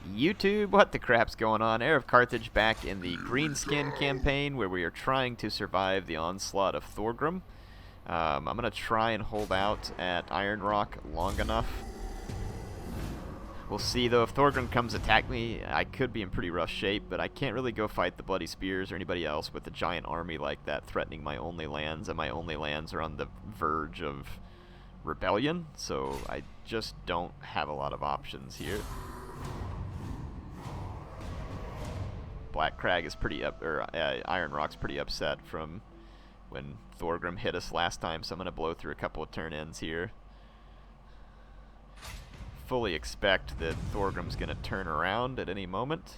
YouTube, what the crap's going on? HeirofCarthage back in the Greenskin campaign where we are trying to survive the onslaught of Thorgrim. I'm going to try and hold out at Iron Rock long enough. We'll see, though. If Thorgrim comes attack me, I could be in pretty rough shape, but I can't really go fight the Bloody Spears or anybody else with a giant army like that threatening my only lands, and my only lands are on the verge of rebellion, so I just don't have a lot of options here. Black Crag is pretty Iron Rock's pretty upset from when Thorgrim hit us last time, so I'm going to blow through a couple of turn ends here. Fully expect that Thorgrim's going to turn around at any moment.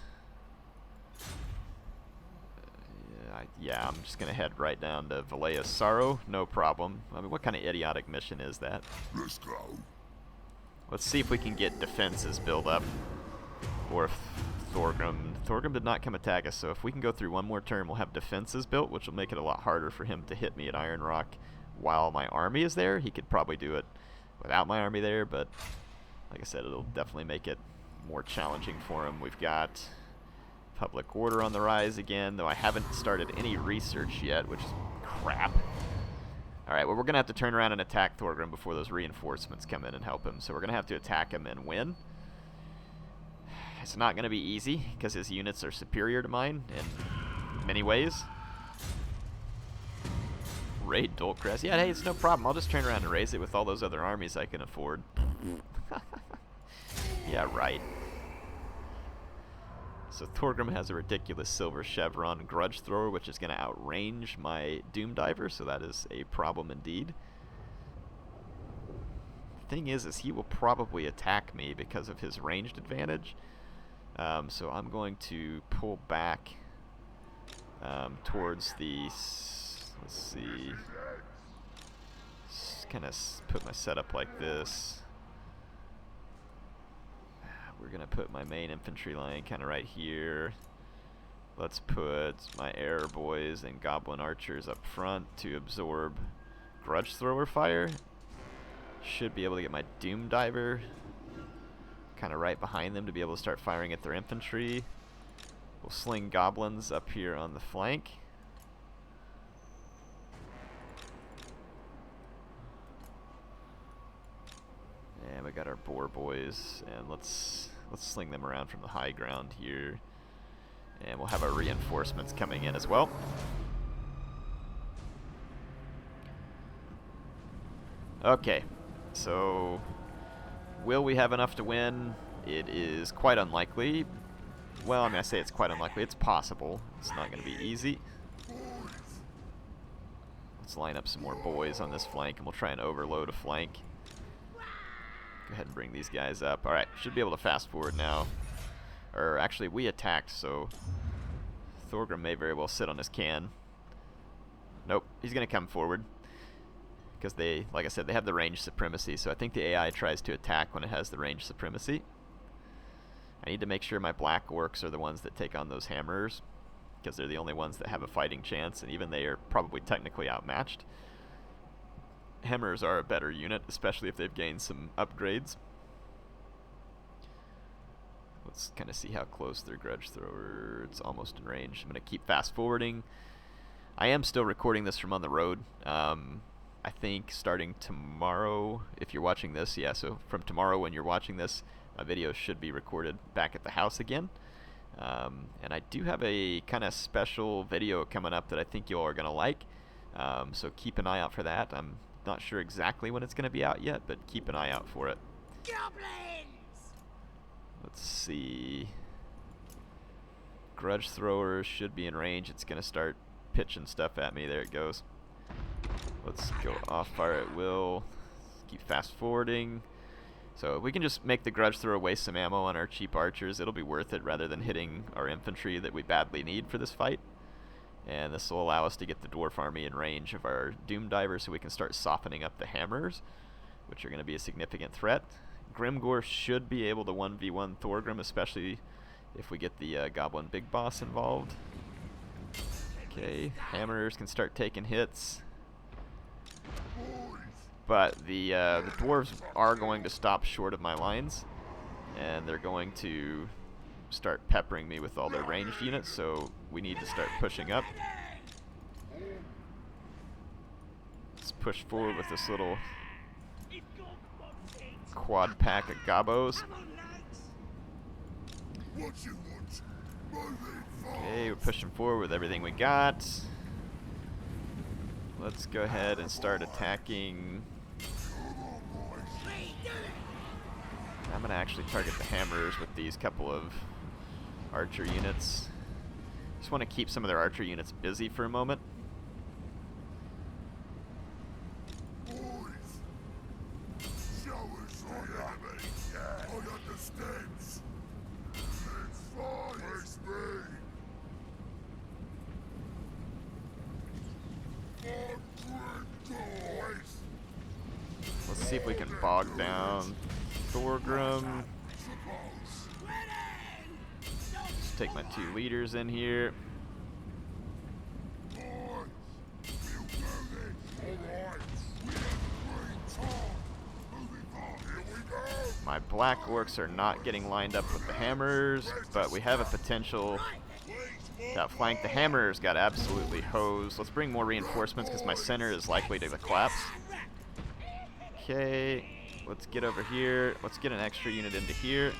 Yeah, I'm just going to head right down to Valea's Sorrow, no problem. I mean, what kind of idiotic mission is that? Let's go. Let's see if we can get defenses built up. Or if Thorgrim did not come attack us, so if we can go through one more turn, we'll have defenses built, which will make it a lot harder for him to hit me at Iron Rock while my army is there. He could probably do it without my army there, but like I said, it'll definitely make it more challenging for him. We've got public order on the rise again, though I haven't started any research yet, which is crap. Alright, well, we're going to have to turn around and attack Thorgrim before those reinforcements come in and help him, so we're going to have to attack him and win. It's not going to be easy, because his units are superior to mine in many ways. Raid Doltcrest. Yeah, hey, it's no problem. I'll just turn around and raise it with all those other armies I can afford. Yeah, right. So Thorgrim has a ridiculous silver chevron grudge thrower, which is going to outrange my Doom Diver, so that is a problem indeed. The thing is he will probably attack me because of his ranged advantage. So I'm going to pull back towards the, let's see, just kind of put my setup like this. We're going to put my main infantry line kind of right here. Let's put my Air Boys and Goblin Archers up front to absorb Grudge Thrower fire. Should be able to get my Doom Diver kind of right behind them to be able to start firing at their infantry. We'll sling Goblins up here on the flank. And we got our Boar Boys, and let's sling them around from the high ground here. And we'll have our reinforcements coming in as well. Okay, so will we have enough to win? It is quite unlikely. Well, I mean, I say it's quite unlikely. It's possible. It's not going to be easy. Let's line up some more boys on this flank, and we'll try and overload a flank. Go ahead and bring these guys up. Alright, should be able to fast forward now. Or actually, we attacked, so Thorgrim may very well sit on his can. Nope, he's going to come forward. Because they, like I said, they have the range supremacy, so I think the AI tries to attack when it has the range supremacy. I need to make sure my black orcs are the ones that take on those hammerers, because they're the only ones that have a fighting chance, and even they are probably technically outmatched. Hammerers are a better unit, especially if they've gained some upgrades. Let's kind of see how close their Grudge Thrower. It's almost in range. I'm going to keep fast forwarding. I am still recording this from on the road. I think starting tomorrow, if you're watching this, yeah, so from tomorrow when you're watching this, my videos should be recorded back at the house again. And I do have a kind of special video coming up that I think you all are going to like. So keep an eye out for that. I'm not sure exactly when it's going to be out yet, but keep an eye out for it. Goblins! Let's see. Grudge Thrower should be in range. It's going to start pitching stuff at me. There it goes. Let's go off fire at will. Keep fast forwarding. So we can just make the Grudge Thrower waste some ammo on our cheap archers. It'll be worth it rather than hitting our infantry that we badly need for this fight. And this will allow us to get the Dwarf army in range of our Doom Diver so we can start softening up the Hammerers, which are going to be a significant threat. Grimgor should be able to 1v1 Thorgrim, especially if we get the Goblin Big Boss involved. Okay, Hammerers can start taking hits. But the Dwarves are going to stop short of my lines, and they're going to start peppering me with all their ranged units, so we need to start pushing up. Let's push forward with this little quad pack of gobos. Okay, we're pushing forward with everything we got. Let's go ahead and start attacking. I'm going to actually target the hammers with these couple of archer units. Just want to keep some of their archer units busy for a moment. Let's see if we can bog down Thorgrim. Just take my 2 leaders in here. My black orcs are not getting lined up with the hammers, but we have a potential to outflank. The hammers got absolutely hosed. Let's bring more reinforcements because my center is likely to collapse. Okay, let's get over here. Let's get an extra unit into here.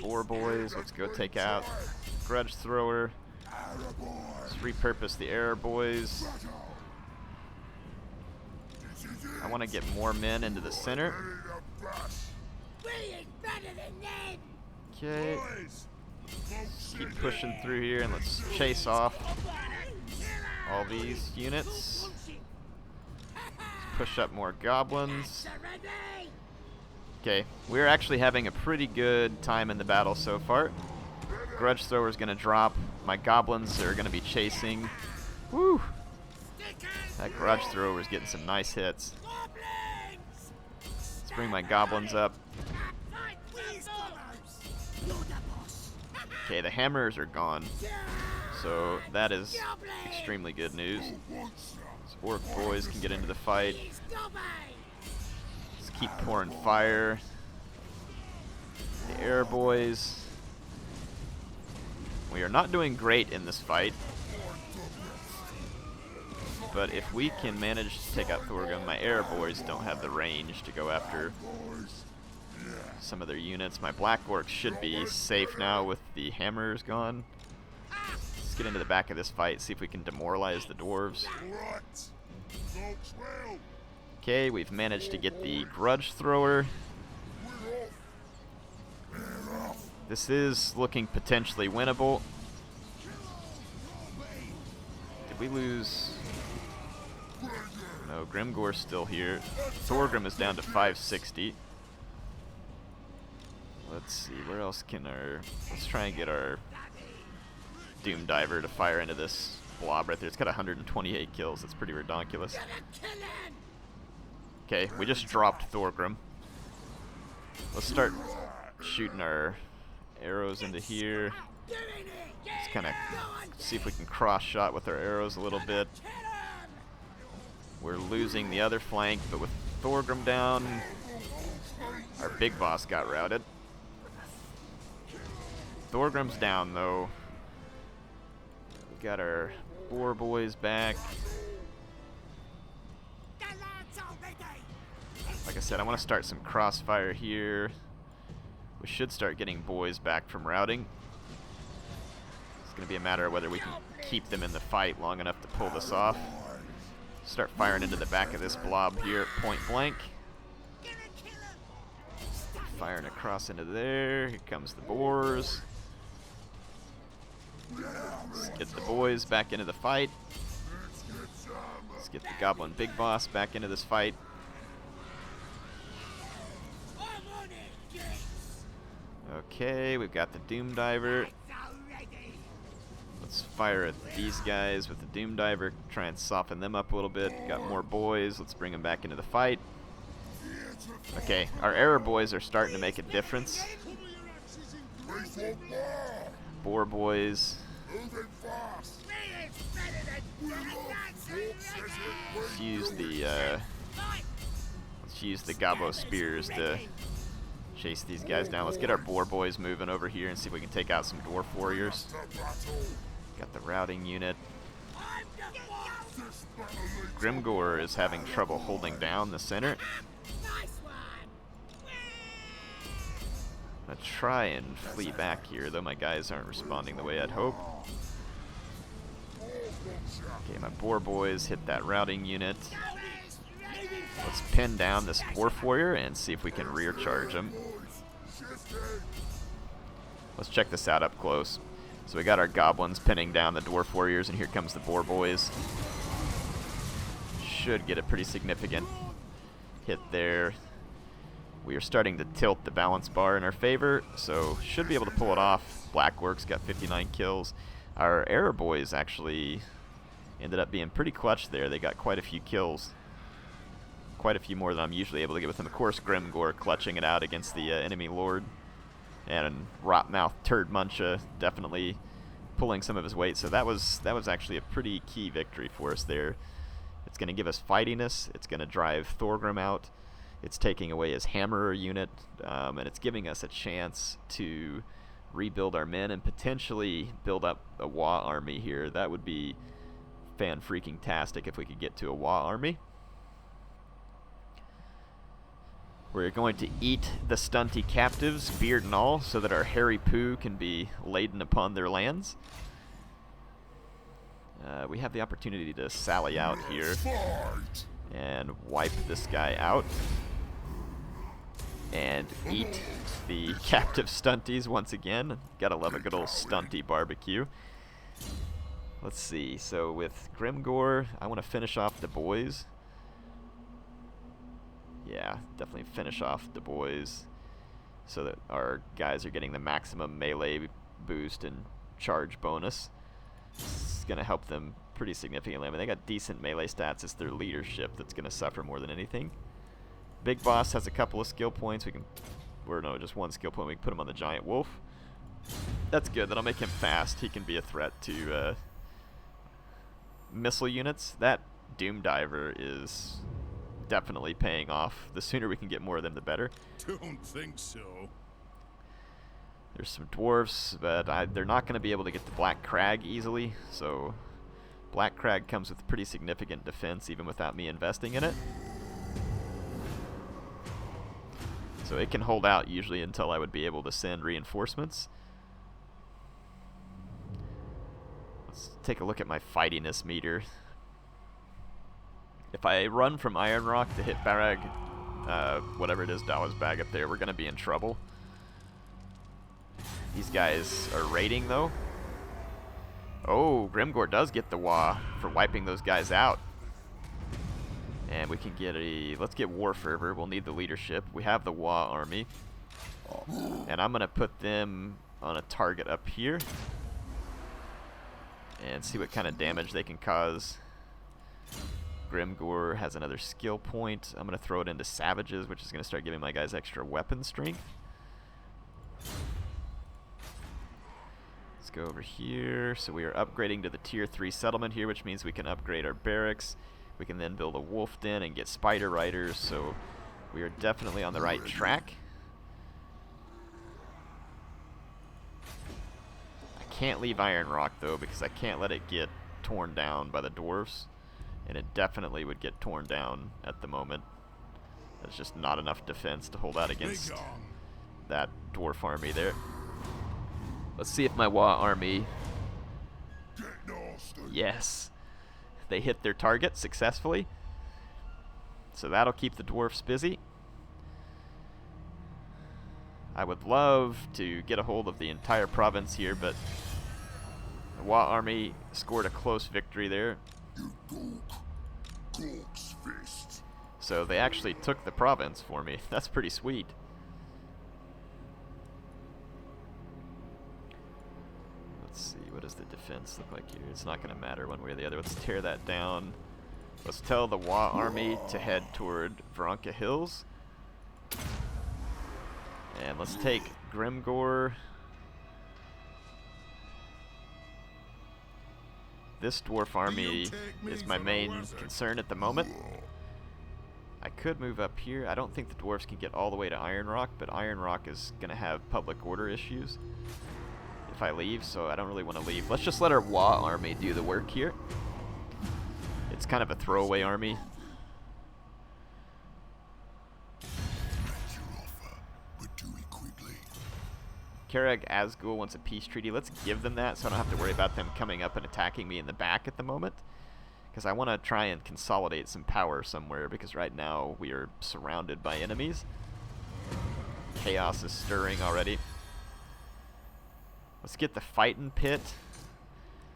4 boys, let's go take out Grudge Thrower. Let's repurpose the Error boys. I want to get more men into the center. Okay. Let's keep pushing through here and let's chase off all these units. Push up more goblins. Okay, we're actually having a pretty good time in the battle so far. Grudge Thrower's gonna drop. My goblins are gonna be chasing. Woo! That Grudge Thrower's getting some nice hits. Let's bring my goblins up. Okay, the hammers are gone. So that is extremely good news. Orc boys can get into the fight. Let's keep pouring fire. The air boys. We are not doing great in this fight. But if we can manage to take out Thorgrim, my air boys don't have the range to go after some of their units. My black orcs should be safe now with the hammers gone. Let's get into the back of this fight, see if we can demoralize the dwarves. Okay, we've managed to get the Grudge Thrower. This is looking potentially winnable. Did we lose? No, Grimgor's still here. Thorgrim is down to 560. Let's see, where else can our... Let's try and get our Doom Diver to fire into this blob right there. It's got 128 kills. That's pretty redonkulous. Okay, we just dropped Thorgrim. Let's start shooting our arrows into here. Just kind of see if we can cross-shot with our arrows a little bit. We're losing the other flank, but with Thorgrim down, our big boss got routed. Thorgrim's down, though. We got our boar boys back. Like I said, I want to start some crossfire here. We should start getting boys back from routing. It's going to be a matter of whether we can keep them in the fight long enough to pull this off. Start firing into the back of this blob here at point blank. Firing across into there. Here comes the boars. Let's get the boys back into the fight. Let's get the goblin big boss back into this fight. Okay, we've got the Doom Diver. Let's fire at these guys with the Doom Diver, try and soften them up a little bit. Got more boys, let's bring them back into the fight. Okay, our error boys are starting to make a difference. Boar boys. Let's use the Gobbo spears to Chase these guys down. Let's get our boar boys moving over here and see if we can take out some dwarf warriors. Got the routing unit. Grimgor is having trouble holding down the center. I'm gonna try and flee back here, though my guys aren't responding the way I'd hope. Okay, my boar boys hit that routing unit. Let's pin down this dwarf warrior and see if we can rear charge him. Let's check this out up close. So we got our goblins pinning down the dwarf warriors, and here comes the boar boys. Should get a pretty significant hit there. We are starting to tilt the balance bar in our favor, so should be able to pull it off. Blackworks got 59 kills. Our error boys actually ended up being pretty clutch there. They got quite a few kills. Quite a few more than I'm usually able to get with them. Of course, Grimgor clutching it out against the enemy lord. And Rotmouth Turd Muncha definitely pulling some of his weight. So that was actually a pretty key victory for us there. It's going to give us fightiness. It's going to drive Thorgrim out. It's taking away his hammerer unit. And it's giving us a chance to rebuild our men and potentially build up a Wa army here. That would be fan-freaking-tastic if we could get to a Wa army. We're going to eat the stunty captives, beard and all, so that our hairy poo can be laden upon their lands. We have the opportunity to sally out here and wipe this guy out. And eat the captive stunties once again. Gotta love a good old stunty barbecue. Let's see, so with Grimgor, I want to finish off the boys. Yeah, definitely finish off the boys so that our guys are getting the maximum melee boost and charge bonus. It's going to help them pretty significantly. I mean, they got decent melee stats. It's their leadership that's going to suffer more than anything. Big Boss has a couple of skill points. We can, or no, just one skill point. We can put him on the Giant Wolf. That's good. That'll make him fast. He can be a threat to missile units. That Doom Diver is definitely paying off. The sooner we can get more of them, the better. Don't think so. There's some dwarfs, but they're not going to be able to get the Black Crag easily, so Black Crag comes with pretty significant defense even without me investing in it. So it can hold out usually until I would be able to send reinforcements. Let's take a look at my fightiness meter. If I run from Iron Rock to hit Barag, whatever it is, Dawa's bag up there, we're going to be in trouble. These guys are raiding, though. Oh, Grimgor does get the Wa for wiping those guys out. And we can get a... Let's get War Fervor. We'll need the leadership. We have the Wa army. And I'm going to put them on a target up here. And see what kind of damage they can cause. Grimgor has another skill point. I'm going to throw it into Savages, which is going to start giving my guys extra weapon strength. Let's go over here. So we are upgrading to the tier 3 settlement here, which means we can upgrade our barracks. We can then build a wolf den and get spider riders, so we are definitely on the right track. I can't leave Iron Rock, though, because I can't let it get torn down by the dwarves. And it definitely would get torn down at the moment. There's just not enough defense to hold out against that dwarf army there. Let's see if my Wa army... Yes. They hit their target successfully. So that'll keep the dwarfs busy. I would love to get a hold of the entire province here, but the Wa army scored a close victory there. So they actually took the province for me. That's pretty sweet. Let's see, what does the defense look like here? It's not going to matter one way or the other. Let's tear that down. Let's tell the Wa army to head toward Veronka Hills. And let's take Grimgor. This dwarf army is my main concern at the moment. I could move up here. I don't think the dwarves can get all the way to Iron Rock, but Iron Rock is going to have public order issues if I leave, so I don't really want to leave. Let's just let our Wa army do the work here. It's kind of a throwaway army. Karag Asgul wants a peace treaty. Let's give them that so I don't have to worry about them coming up and attacking me in the back at the moment. Because I want to try and consolidate some power somewhere, because right now we are surrounded by enemies. Chaos is stirring already. Let's get the fighting pit.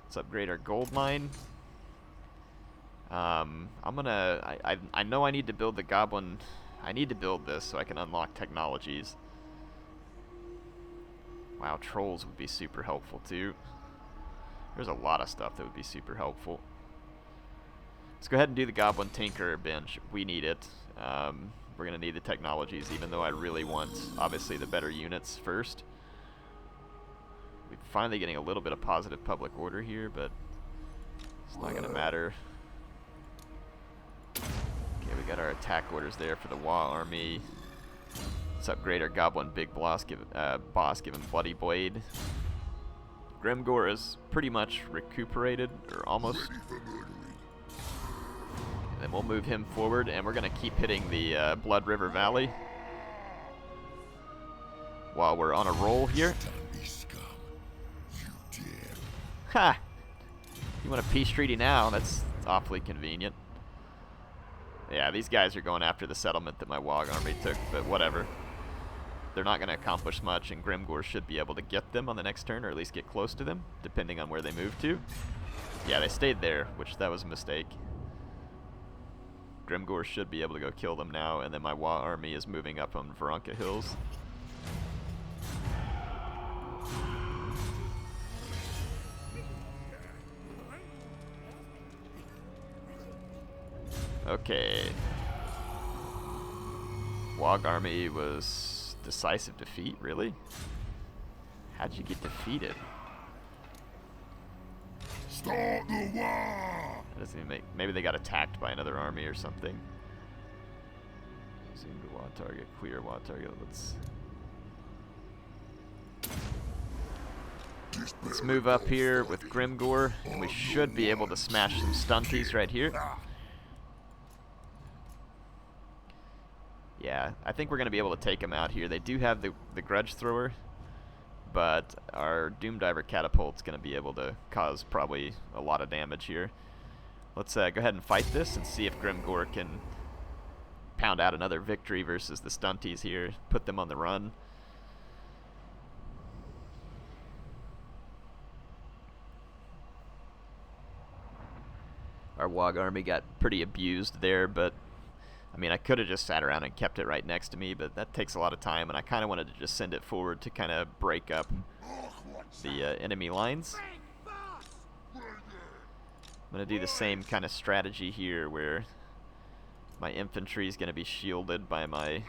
Let's upgrade our gold mine. I know I need to build the goblin. I need to build this so I can unlock technologies. Wow, trolls would be super helpful too. There's a lot of stuff that would be super helpful. Let's go ahead and do the goblin tinker bench. We need it. We're going to need the technologies, even though I really want, obviously, the better units first. We're finally getting a little bit of positive public order here, but it's not going to matter. Okay, we got our attack orders there for the Wa army. Let's upgrade our goblin big boss, give him bloody blade. Grimgor is pretty much recuperated, or almost. And then we'll move him forward, and we're going to keep hitting the Blood River Valley while we're on a roll here. Ha! You want a peace treaty now? That's awfully convenient. Yeah, these guys are going after the settlement that my Wog army took, but whatever. They're not going to accomplish much, and Grimgor should be able to get them on the next turn, or at least get close to them, depending on where they move to. Yeah, they stayed there, which that was a mistake. Grimgor should be able to go kill them now, and then my Wa army is moving up on Veronka Hills. Okay. Wog army was decisive defeat, really? How'd you get defeated? Start the war! That doesn't even make. Maybe they got attacked by another army or something. Zoom to Wa target, clear Wa target. Let's move up here with Grimgor, and we should be able to smash some stunties right here. Yeah, I think we're going to be able to take them out here. They do have the Grudge Thrower, but our Doomdiver Catapult's going to be able to cause probably a lot of damage here. Let's go ahead and fight this and see if Grimgor can pound out another victory versus the stunties here, put them on the run. Our Wog army got pretty abused there, but I mean, I could have just sat around and kept it right next to me, but that takes a lot of time, and I kind of wanted to just send it forward to kind of break up the enemy lines. I'm going to do the same kind of strategy here, where my infantry is going to be shielded by my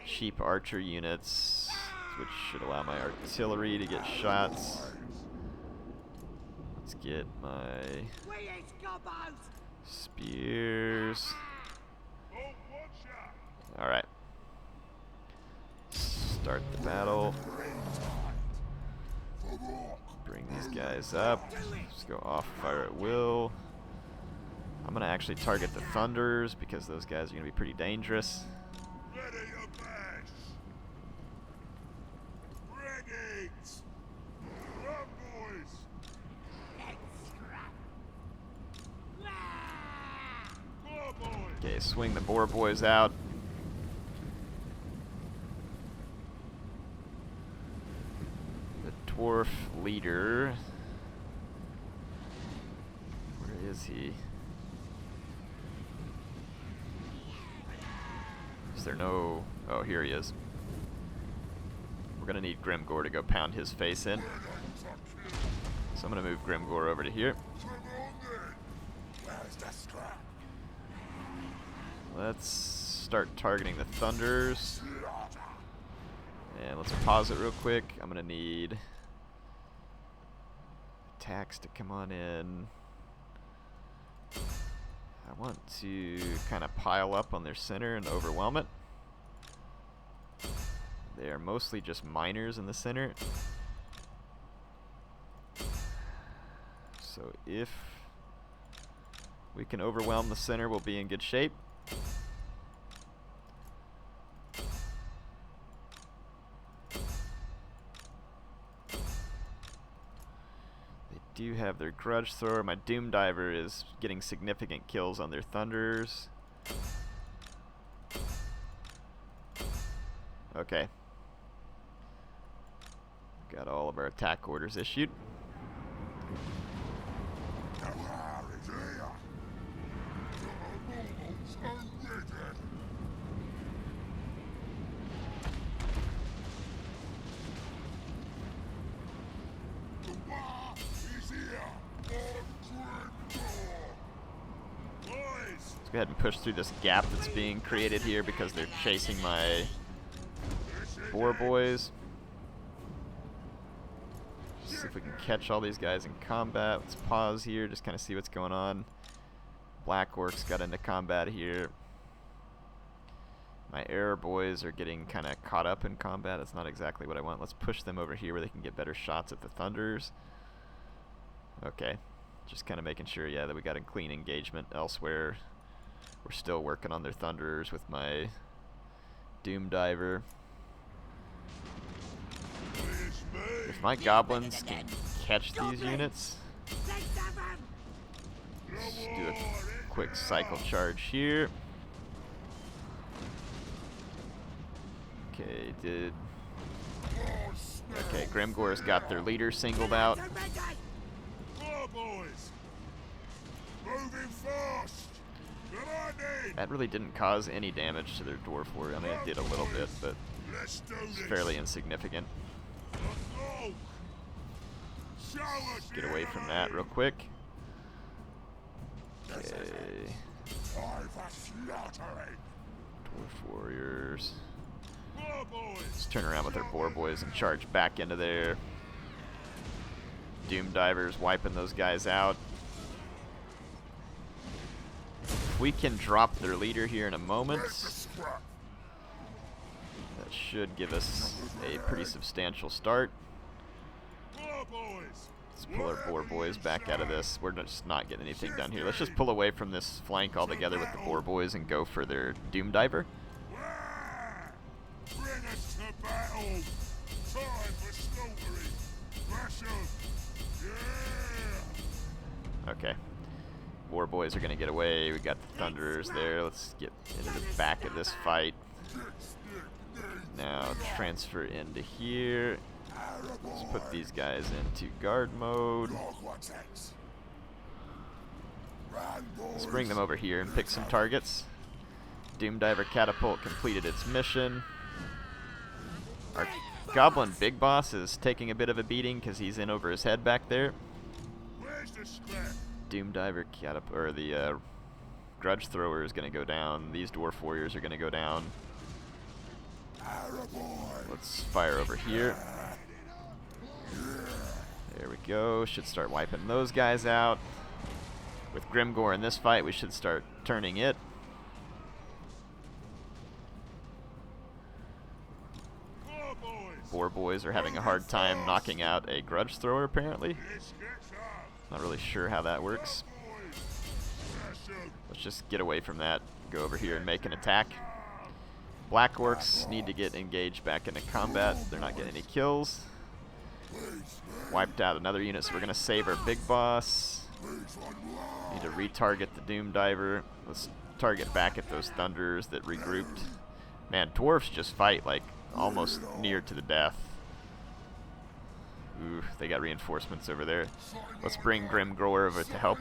sheep archer units, which should allow my artillery to get shots. Let's get my spears. Alright. Start the battle. Bring these guys up. Just go off fire at will. I'm going to actually target the Thunders because those guys are going to be pretty dangerous. Okay, swing the Boar Boys out. The Dwarf leader. Where is he? Is there no... Oh, here he is. We're going to need Grimgor to go pound his face in. So I'm going to move Grimgor over to here. Let's start targeting the Thunders. And let's pause it real quick. I'm going to need attacks to come on in. I want to kind of pile up on their center and overwhelm it. They are mostly just miners in the center. So if we can overwhelm the center, we'll be in good shape. They do have their grudge thrower. My doom diver is getting significant kills on their thunders. Okay. Got all of our attack orders issued. Let's go ahead and push through this gap that's being created here because they're chasing my boar boys. See if we can catch all these guys in combat. Let's pause here, just kind of see what's going on. Black orcs got into combat here. My arrow boys are getting kind of caught up in combat. That's not exactly what I want. Let's push them over here where they can get better shots at the thunders. Okay, just kind of making sure, yeah, that we got a clean engagement elsewhere. We're still working on their thunders with my doom diver. If my goblins can catch these units, let's do a quick cycle charge here. Okay, okay, Grimgor's got their leader singled out. That really didn't cause any damage to their dwarf warrior. I mean, it did a little bit, but it's fairly insignificant. Let's get away from that real quick. Okay. Dwarf warriors. Let's turn around with our boar boys and charge back into there. Doom divers wiping those guys out. If we can drop their leader here in a moment, that should give us a pretty substantial start. Let's pull our boar boys back out of this. We're just not getting anything done here. Let's just pull away from this flank altogether with the boar boys and go for their doom diver. Bring us to battle. Time for slaughtering. Bash 'em. Yeah. Okay. War boys are going to get away. We got the thunderers there. Let's get into the back of this fight. Now transfer into here. Let's put these guys into guard mode. Let's bring them over here and pick some targets. Doom Diver Catapult completed its mission. Our Goblin Big Boss is taking a bit of a beating because he's in over his head back there. Doom Diver Catapult, or the Grudge Thrower is going to go down. These Dwarf Warriors are going to go down. Let's fire over here. There we go. Should start wiping those guys out. With Grimgor in this fight, we should start turning it. Boar boys are having a hard time knocking out a Grudge Thrower, apparently. Not really sure how that works. Let's just get away from that. Go over here and make an attack. Black Orcs need to get engaged back into combat. They're not getting any kills. Wiped out another unit, so we're going to save our big boss. Need to retarget the Doom Diver. Let's target back at those Thunders that regrouped. Man, Dwarfs just fight like almost near to the death. Ooh, they got reinforcements over there. Let's bring Grimgor over to help.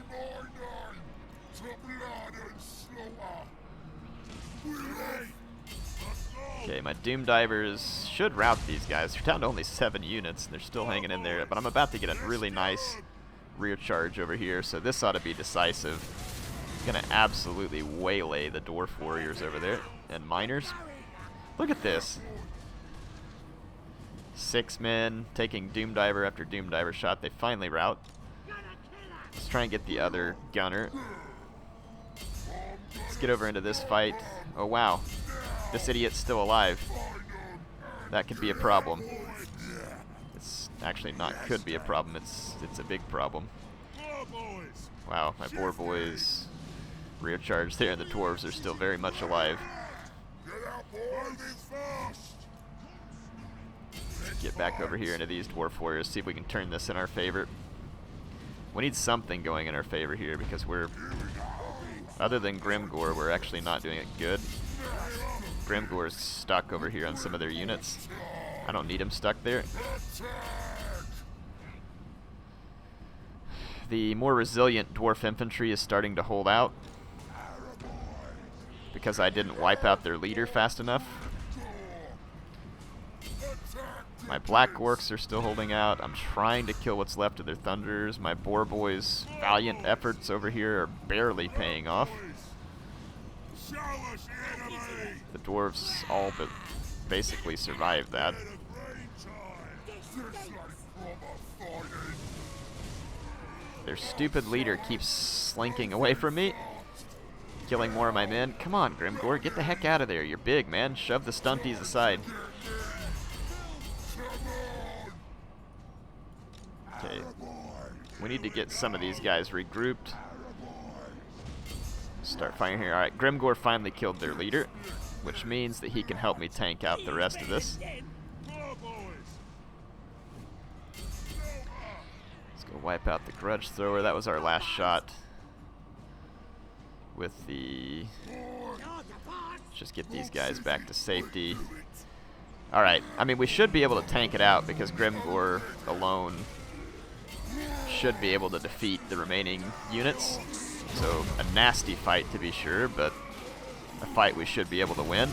Okay, my Doom Divers should rout these guys. They're down to only 7 units, and they're still hanging in there. But I'm about to get a really nice rear charge over here, so this ought to be decisive. Gonna absolutely waylay the Dwarf Warriors over there, and Miners. Look at this. 6 men taking Doom Diver after Doom Diver shot. They finally rout. Let's try and get the other gunner. get over into this fight. Oh wow, this idiot's still alive. That could be a problem. It's actually not could be a problem, it's a big problem. Wow, my boar boys rear charge there, and the dwarves are still very much alive. Get back over here into these dwarf warriors, see if we can turn this in our favor. We need something going in our favor here because we're, other than Grimgor, we're actually not doing it good. Grimgor's stuck over here on some of their units. I don't need him stuck there. The more resilient dwarf infantry is starting to hold out because I didn't wipe out their leader fast enough. My black orcs are still holding out. I'm trying to kill what's left of their thunders. My boar boys' valiant efforts over here are barely paying off. The dwarves all but basically survived that. Their stupid leader keeps slinking away from me, killing more of my men. Come on, Grimgor, get the heck out of there. You're big, man. Shove the stunties aside. Okay, we need to get some of these guys regrouped. Start firing here. Alright, Grimgor finally killed their leader, which means that he can help me tank out the rest of this. Let's go wipe out the grudge thrower. That was our last shot. With the... Let's just get these guys back to safety. Alright, I mean, we should be able to tank it out because Grimgor alone should be able to defeat the remaining units. So a nasty fight to be sure, but a fight we should be able to win.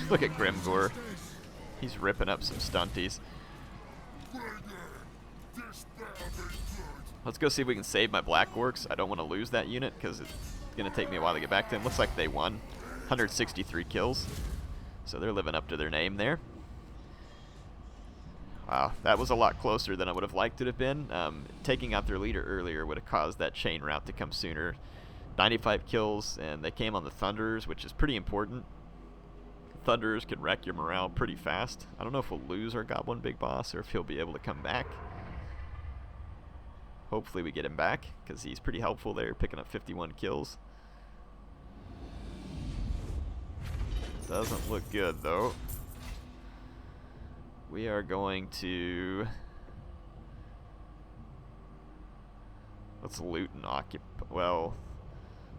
Look at Grimgor. He's ripping up some stunties. Let's go see if we can save my black orcs. I don't want to lose that unit because it's going to take me a while to get back to them. Looks like they won. 163 kills. So they're living up to their name there. Wow, that was a lot closer than I would have liked it to have been. Taking out their leader earlier would have caused that chain route to come sooner. 95 kills, and they came on the Thunderers, which is pretty important. Thunderers can wreck your morale pretty fast. I don't know if we'll lose our Goblin Big Boss or if he'll be able to come back. Hopefully we get him back, because he's pretty helpful there, picking up 51 kills. Doesn't look good, though. We are going to... Let's loot and occupy... Well,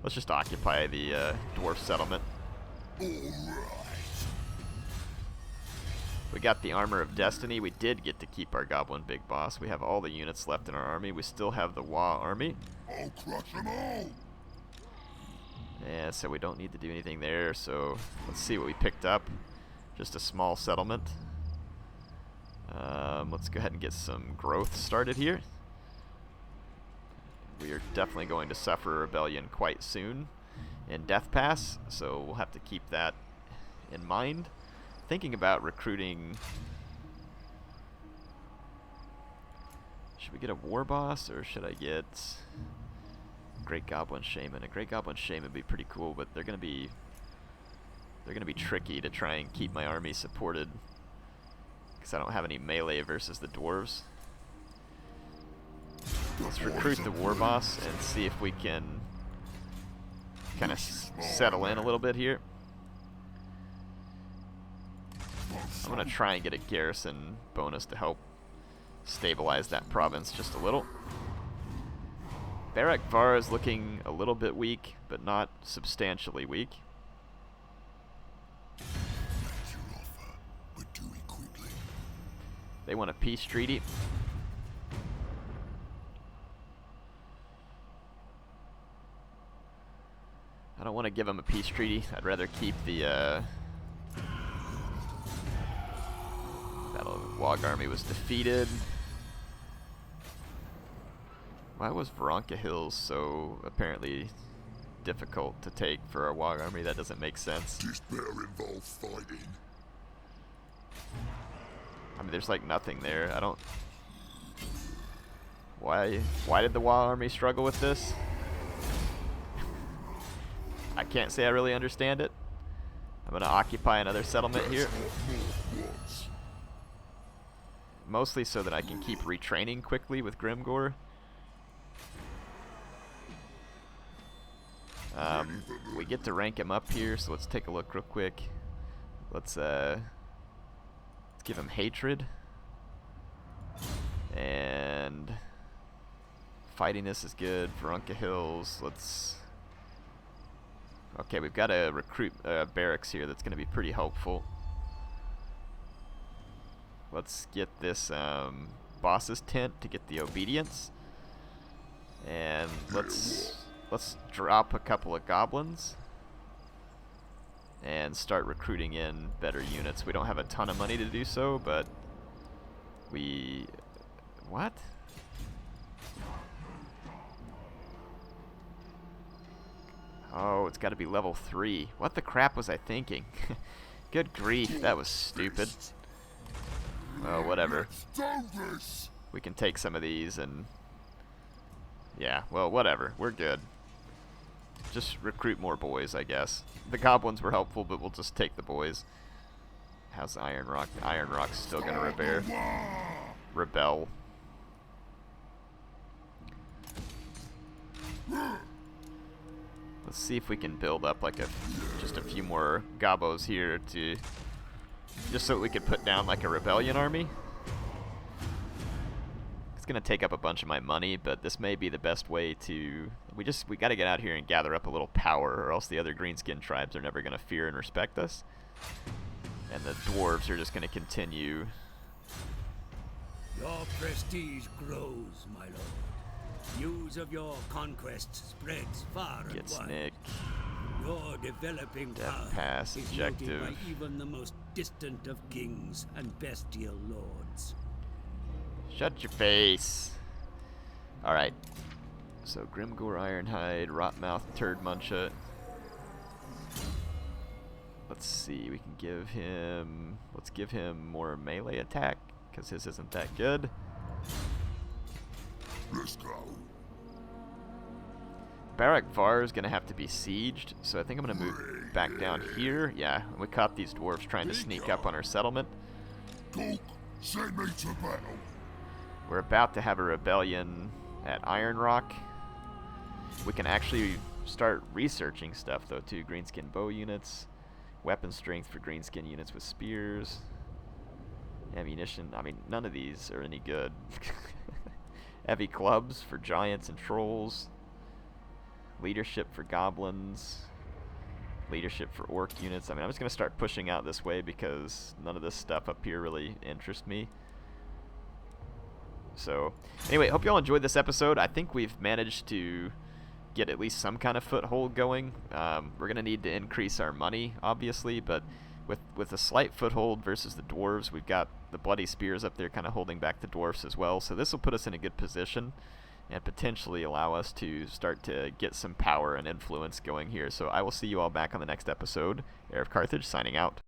let's just occupy the dwarf settlement. We got the Armor of Destiny. We did get to keep our Goblin Big Boss. We have all the units left in our army. We still have the Wa army. I'll crush them all. Yeah, so we don't need to do anything there. So let's see what we picked up. Just a small settlement. Let's go ahead and get some growth started here. We are definitely going to suffer a rebellion quite soon in Death Pass, so we'll have to keep that in mind. Thinking about recruiting... Should we get a war boss, or should I get Great Goblin Shaman? A Great Goblin Shaman would be pretty cool, but they're gonna be tricky to try and keep my army supported, because I don't have any melee versus the dwarves. Let's recruit the war boss and see if we can kind of settle in a little bit here. I'm going to try and get a garrison bonus to help stabilize that province just a little. Barak Var is looking a little bit weak, but not substantially weak. They want a peace treaty. I don't want to give them a peace treaty. I'd rather keep the Battle of Wog Army was defeated. Why was Veronka Hills so apparently difficult to take for a Wog Army? That doesn't make sense. Despair involves fighting. I mean, there's like nothing there. I don't... Why did the Wog Army struggle with this? I can't say I really understand it. I'm going to occupy another settlement here. Mostly so that I can keep retraining quickly with Grimgor. We get to rank him up here, so let's take a look real quick. Let's give him hatred. And fightiness is good. Verunca Hills. Okay, we've got a recruit barracks here that's going to be pretty helpful. Let's get this boss's tent to get the obedience. And let's drop a couple of goblins and start recruiting in better units. We don't have a ton of money to do so, but what? Oh, it's got to be level 3. What the crap was I thinking? Good grief, that was stupid. Well, whatever. We can take some of these and... yeah, well, whatever. We're good. Just recruit more boys, I guess. The goblins were helpful, but we'll just take the boys. How's Iron Rock? Iron Rock's still going to rebel. Let's see if we can build up like just a few more gobos here to... just so that we could put down like a rebellion army. It's going to take up a bunch of my money, but this may be the best way to... we got to get out here and gather up a little power, or else the other greenskin tribes are never going to fear and respect us. And the dwarves are just going to continue. Your prestige grows, my lord. News of your conquests spreads far and Get wide. Snick. Your developing Death power Pass, is objective. noted by even the most distant of kings and bestial lords. Shut your face. Alright. So Grimgor, Ironhide, Rotmouth, Turd Muncha. Let's see, we can give him... let's give him more melee attack, because his isn't that good. Let's go. Barak Var is going to have to be sieged, so I think I'm going to move back down here. Yeah, we caught these dwarves trying to sneak up on our settlement. Cook, send me to battle. We're about to have a rebellion at Iron Rock. We can actually start researching stuff, though, too. Greenskin bow units, weapon strength for greenskin units with spears, ammunition. I mean, none of these are any good. Heavy clubs for giants and trolls. Leadership for goblins. Leadership for orc units. I mean, I'm just going to start pushing out this way because none of this stuff up here really interests me. So, anyway, hope you all enjoyed this episode. I think we've managed to get at least some kind of foothold going. We're going to need to increase our money, obviously, but with a slight foothold versus the dwarves, we've got the bloody spears up there kind of holding back the dwarfs as well. So this will put us in a good position and potentially allow us to start to get some power and influence going here. So I will see you all back on the next episode. HeirofCarthage signing out.